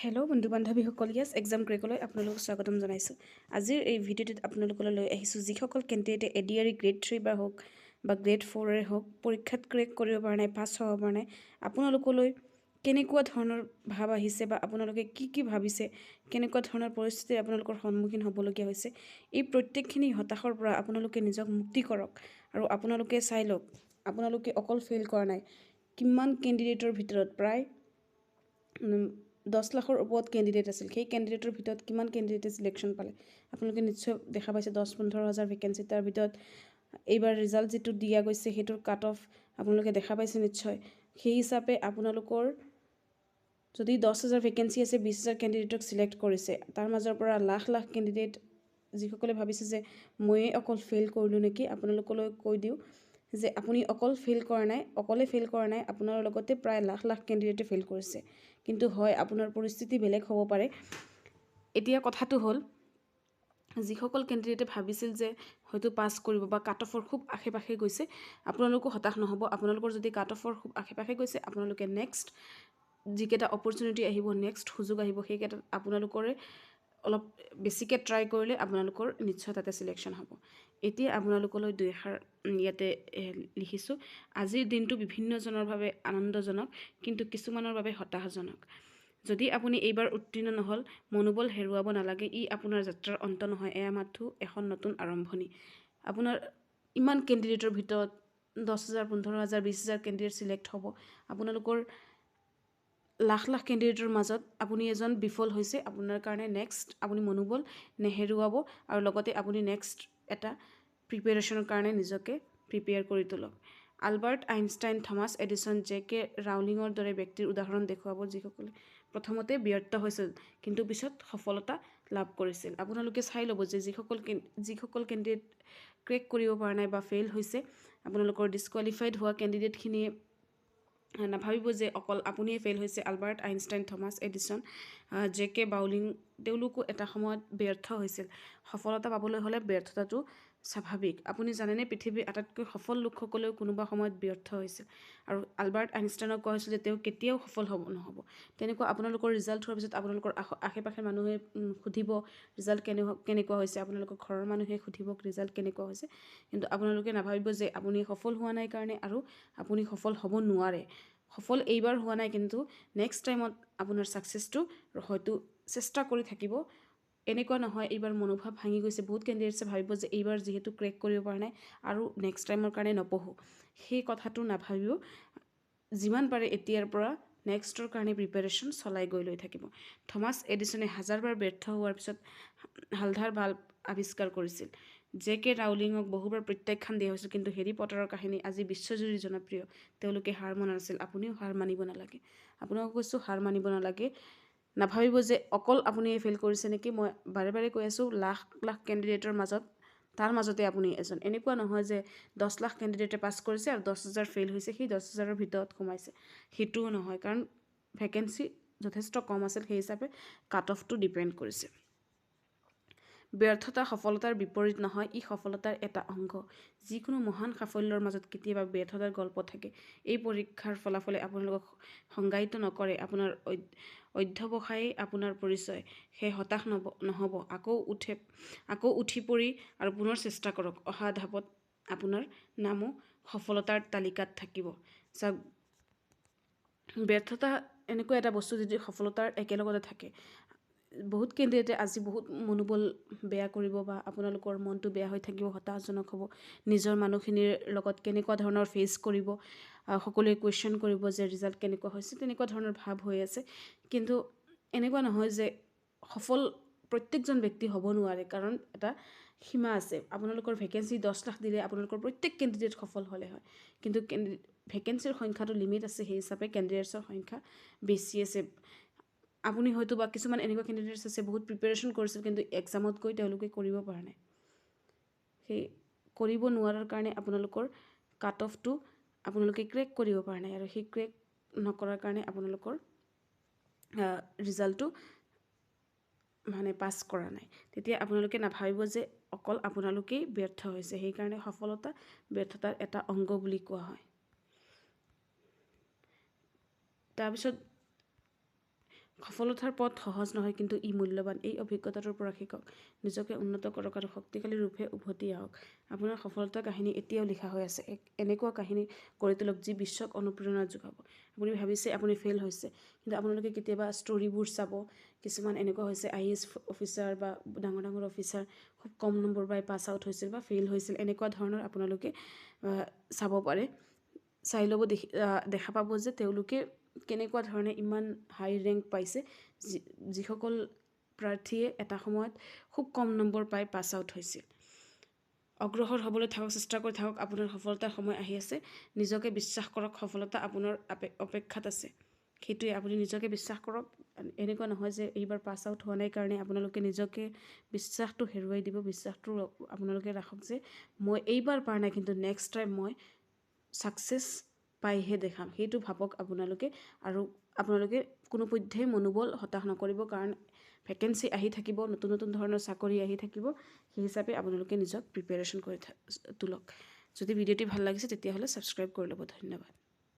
Hello' বন্ধু বান্ধৱীসকল ইয়াছ exam ক্ৰেকলৈ আপোনালোকক স্বাগতম জনাইছোঁ। আজিৰ এই ভিডিঅ'টোত আপোনালোকলৈ লৈ আহিছোঁ যিসকল কেণ্ডিডেটে এডিআৰই গ্ৰেড 3 বা হওক বা গ্ৰেড 4 হওক পৰীক্ষাত ক্ৰেক কৰিব পৰা নাই, পাছ হ'ব পৰা নাই, আপোনালোকলৈ কেনেকুৱা ধৰণৰ ভাৱ আহিছে বা আপোনালোকে কি ভাবিছে, কেনেকুৱা ধৰণৰ পৰিস্থিতিৰ আপোনালোকৰ সন্মুখীন হ'বলগীয়া হৈছে, এই প্ৰত্যেকখিনি হতাশাৰ পৰা আপোনালোকে নিজক মুক্তি কৰক আৰু আপোনালোকে চাই লওক আপোনালোকে অকল ফেইল কৰা নাই। কিমান কেণ্ডিডেটৰ ভিতৰত প্ৰায় 10 লাখৰ ওপৰত কেণ্ডিডেট আছিল, সেই কেণ্ডিডেটৰ ভিতৰত কিমান কেণ্ডিডেটে চিলেকশ্যন পালে আপোনালোকে নিশ্চয় দেখা পাইছে। 10-15 হাজাৰ ভেকেঞ্চি, তাৰ ভিতৰত এইবাৰ ৰিজাল্ট যিটো দিয়া গৈছে সেইটোৰ কাট অফ আপোনালোকে দেখা পাইছে নিশ্চয়। সেই হিচাপে আপোনালোকৰ যদি 10,000 ভেকেঞ্চি আছে, 20,000 কেণ্ডিডেটক চিলেক্ট কৰিছে, তাৰ মাজৰ পৰা লাখ লাখ কেণ্ডিডেট যিসকলে ভাবিছে যে ময়ে অকল ফেইল কৰিলোঁ নেকি, আপোনালোকলৈ কৈ দিওঁ যে আপুনি অকলে ফেইল কৰা নাই, আপোনাৰ লগতে প্ৰায় লাখ লাখ কেণ্ডিডেটে ফেইল কৰিছে। কিন্তু হয়, আপোনাৰ পৰিস্থিতি বেলেগ হ'ব পাৰে। এতিয়া কথাটো হ'ল, যিসকল কেণ্ডিডেটে ভাবিছিল যে হয়তো পাছ কৰিব বা কাট অফৰ খুব আশে পাশে গৈছে, আপোনালোকো হতাশ নহ'ব। আপোনালোকৰ যদি কাট অফৰ খুব আশে পাশে গৈছে, আপোনালোকে নেক্সট যিকেইটা অপৰচুনিটি আহিব, নেক্সট সুযোগ আহিব, সেইকেইটাত আপোনালোকৰে অলপ বেছিকৈ ট্ৰাই কৰিলে আপোনালোকৰ নিশ্চয় তাতে চিলেকশ্যন হ'ব। এতিয়া আপোনালোকলৈ দুই এষাৰ ইয়াতে লিখিছোঁ। আজিৰ দিনটো বিভিন্নজনৰ বাবে আনন্দজনক, কিন্তু কিছুমানৰ বাবে হতাশাজনক। যদি আপুনি এইবাৰ উত্তীৰ্ণ নহ'ল, মনোবল হেৰুৱাব নালাগে। ই আপোনাৰ যাত্ৰাৰ অন্ত নহয়, এয়া মাথো এখন নতুন আৰম্ভণি। আপোনাৰ ইমান কেণ্ডিডেটৰ ভিতৰত 10,000, 15,000, 20,000 কেণ্ডিডেট চিলেক্ট হ'ব। আপোনালোকৰ লাখ লাখ কেণ্ডিডেটৰ মাজত আপুনি এজন বিফল হৈছে। আপোনাৰ কাৰণে নেক্সট আপুনি মনোবল নেহেৰুৱাব আৰু লগতে আপুনি নেক্সট এটা প্ৰিপেৰেশ্যনৰ কাৰণে নিজকে প্ৰিপেয়াৰ কৰি তোলক। Albert Einstein, Thomas Edison, J K. ৰাউলিঙৰ দৰে ব্যক্তিৰ উদাহৰণ দেখুৱাব, যিসকলে প্ৰথমতে ব্যৰ্থ হৈছিল কিন্তু পিছত সফলতা লাভ কৰিছিল। আপোনালোকে চাই ল'ব যে যিসকল কেণ্ডিডেট ক্ৰেক কৰিব পৰা নাই বা ফেইল হৈছে, আপোনালোকৰ ডিছকুৱালিফাইড হোৱা কেণ্ডিডেটখিনিয়ে নাভাবিব যে অকল আপুনিয়ে ফেইল হৈছে। Albert Einstein, Thomas Edison, J K. Rowling, তেওঁলোকো এটা সময়ত ব্যৰ্থ হৈছিল। সফলতা পাবলৈ হ'লে ব্যৰ্থতাটো স্বাভাৱিক। আপুনি জানেনে, পৃথিৱীৰ আটাইতকৈ সফল লোকসকলেও কোনোবা সময়ত ব্যৰ্থ হৈছিল আৰু আলবাৰ্ট আইনষ্টাইনক কোৱা হৈছিল যে তেওঁ কেতিয়াও সফল নহ'ব। তেনেকুৱা আপোনালোকৰ ৰিজাল্ট হোৱাৰ পিছত আপোনালোকৰ আশে পাশে মানুহে সুধিব ৰিজাল্ট কেনেকুৱা হৈছে, আপোনালোকৰ ঘৰৰ মানুহে সুধিব ৰিজাল্ট কেনেকুৱা হৈছে, কিন্তু আপোনালোকে নাভাবিব যে আপুনি সফল হোৱা নাই কাৰণে আৰু আপুনি সফল হ'ব নোৱাৰে। সফল এইবাৰ হোৱা নাই, কিন্তু নেক্সট টাইমত আপোনাৰ ছাকচেছটো হয়তো চেষ্টা কৰি থাকিব। এনেকুৱা নহয় এইবাৰ মনোভাৱ ভাঙি গৈছে। বহুত কেণ্ডিডেটছে ভাবিব যে এইবাৰ যিহেতু ক্ৰেক কৰিব পৰা নাই আৰু নেক্সট টাইমৰ কাৰণে নপঢ়োঁ, সেই কথাটো নাভাবিব। যিমান পাৰে এতিয়াৰ পৰা নেক্সটৰ কাৰণে প্ৰিপেৰেশ্যন চলাই লৈ থাকিব। থমাছ এডিছনে হাজাৰবাৰ ব্যৰ্থ হোৱাৰ পিছত হালধাৰ বাল্ব আৱিষ্কাৰ কৰিছিল। জে.কে. ৰাউলিঙক বহুবাৰ প্ৰত্যাখ্যান দিয়া হৈছিল, কিন্তু হেৰি পটাৰৰ কাহিনী আজি বিশ্বজুৰি জনপ্ৰিয়। তেওঁলোকে হাৰ মনা নাছিল। আপুনিও হাৰ মানিব নালাগে। আপোনাক কৈছোঁ হাৰ মানিব নালাগে। নাভাবিব যে অকল আপুনিয়ে ফেইল কৰিছে নেকি। মই বাৰে বাৰে কৈ আছোঁ, লাখ লাখ কেণ্ডিডেটৰ মাজত তাৰ মাজতে আপুনি এজন। এনেকুৱা নহয় যে 10 লাখ কেণ্ডিডেটে পাছ কৰিছে আৰু 10,000 ফেইল হৈছে, সেই 10,000ৰ ভিতৰত সোমাইছে, সেইটোও নহয়। কাৰণ ভেকেঞ্চি যথেষ্ট কম আছিল, সেই হিচাপে কাট অফটো ডিপেণ্ড কৰিছে। ব্যৰ্থতা সফলতাৰ বিপৰীত নহয়, ই সফলতাৰ এটা অংগ। যিকোনো মহান সাফল্যৰ মাজত কেতিয়াবা ব্যৰ্থতাৰ গল্প থাকে। এই পৰীক্ষাৰ ফলাফলে আপোনালোকক সংজ্ঞায়িত নকৰে, আপোনাৰ অধ্যৱসায়েই আপোনাৰ পৰিচয়। সেয়ে হতাশ নহ'ব, আকৌ উঠি পৰি আৰু পুনৰ চেষ্টা কৰক। অহা ধাপত আপোনাৰ নামো সফলতাৰ তালিকাত থাকিব। চাওক, ব্যৰ্থতা এনেকুৱা এটা বস্তু যদি সফলতাৰ একেলগতে থাকে। বহুত কেণ্ডিডেটে আজি বহুত মনোবল বেয়া কৰিব বা আপোনালোকৰ মনটো বেয়া হৈ থাকিব, হতাশজনক হ'ব। নিজৰ মানুহখিনিৰ লগত কেনেকুৱা ধৰণৰ ফেচ কৰিব, সকলোৱে কুৱেশ্যন কৰিব যে ৰিজাল্ট কেনেকুৱা হৈছে, তেনেকুৱা ধৰণৰ ভাৱ হৈ আছে। কিন্তু এনেকুৱা নহয় যে সফল প্ৰত্যেকজন ব্যক্তি হ'ব নোৱাৰে, কাৰণ এটা সীমা আছে। আপোনালোকৰ ভেকেঞ্চি 10 লাখ দিলে আপোনালোকৰ প্ৰত্যেক কেণ্ডিডেট সফল হ'লে হয়, কিন্তু ভেকেঞ্চিৰ সংখ্যাটো লিমিট আছে, সেই হিচাপে কেণ্ডিডেটছৰ সংখ্যা বেছি আছে। আপুনি হয়তো বা কিছুমান এনেকুৱা কেণ্ডিডেটছ আছে বহুত প্ৰিপেৰেশ্যন কৰিছিল, কিন্তু এক্সামত গৈ তেওঁলোকে কৰিব পৰা নাই। সেই কৰিব নোৱাৰাৰ কাৰণে আপোনালোকৰ কাট অফটো আপোনালোকে ক্ৰেক কৰিব পৰা নাই, আৰু সেই ক্ৰেক নকৰাৰ কাৰণে আপোনালোকৰ ৰিজাল্টটো পাছ কৰা নাই। তেতিয়া আপোনালোকে নাভাবিব যে অকল আপোনালোকেই ব্যৰ্থ হৈছে। সেইকাৰণে সফলতা ব্যৰ্থতাৰ এটা অংগ বুলি কোৱা হয়। তাৰপিছত সফলতাৰ পথ সহজ নহয়, কিন্তু ই মূল্যৱান। এই অভিজ্ঞতাটোৰ পৰা শিকক, নিজকে উন্নত কৰক আৰু শক্তিশালী ৰূপে উভতি আহক। আপোনাৰ সফলতাৰ কাহিনী এতিয়াও লিখা হৈ আছে। এনেকুৱা কাহিনী গঢ়ি তোলক যি বিশ্বক অনুপ্ৰেৰণা যোগাব। আপুনি ভাবিছে আপুনি ফেইল হৈছে, কিন্তু আপোনালোকে কেতিয়াবা ষ্টৰিবোৰ চাব, কিছুমান এনেকুৱা হৈছে IAS অফিচাৰ বা ডাঙৰ ডাঙৰ অফিচাৰ খুব কম নম্বৰ পাই পাছ আউট হৈছিল বা ফেইল হৈছিল, এনেকুৱা ধৰণৰ আপোনালোকে চাব পাৰে। চাই ল'ব, দেখা পাব যে তেওঁলোকে কেনেকুৱা ধৰণে ইমান হাই ৰেংক পাইছে, যিসকল প্ৰাৰ্থীয়ে এটা সময়ত খুব কম নম্বৰ পাই পাছ আউট হৈছিল। অগ্ৰসৰ হ'বলৈ থাকক, চেষ্টা কৰি থাকক, আপোনাৰ সফলতাৰ সময় আহি আছে। নিজকে বিশ্বাস কৰক, সফলতা আপোনাৰ অপেক্ষাত আছে। সেইটোৱে, আপুনি নিজকে বিশ্বাস কৰক। এনেকুৱা নহয় যে এইবাৰ পাছ আউট হোৱা নাই কাৰণে আপোনালোকে নিজকে বিশ্বাসটো হেৰুৱাই দিব। বিশ্বাসটো আপোনালোকে ৰাখক যে মই এইবাৰ পৰা নাই, কিন্তু নেক্সট টাইম মই ছাকচেছ পাইহে দেখাম, সেইটো ভাবক আপোনালোকে। আৰু আপোনালোকে কোনোপধ্যেই মনোবল হতাশ নকৰিব, কাৰণ ভেকেঞ্চি আহি থাকিব, নতুন নতুন ধৰণৰ চাকৰি আহি থাকিব। সেই হিচাপে আপোনালোকে নিজক প্ৰিপেৰেশ্যন কৰি তোলক। যদি ভিডিঅ'টি ভাল লাগিছে তেতিয়াহ'লে ছাবস্ক্ৰাইব কৰি ল'ব। ধন্যবাদ।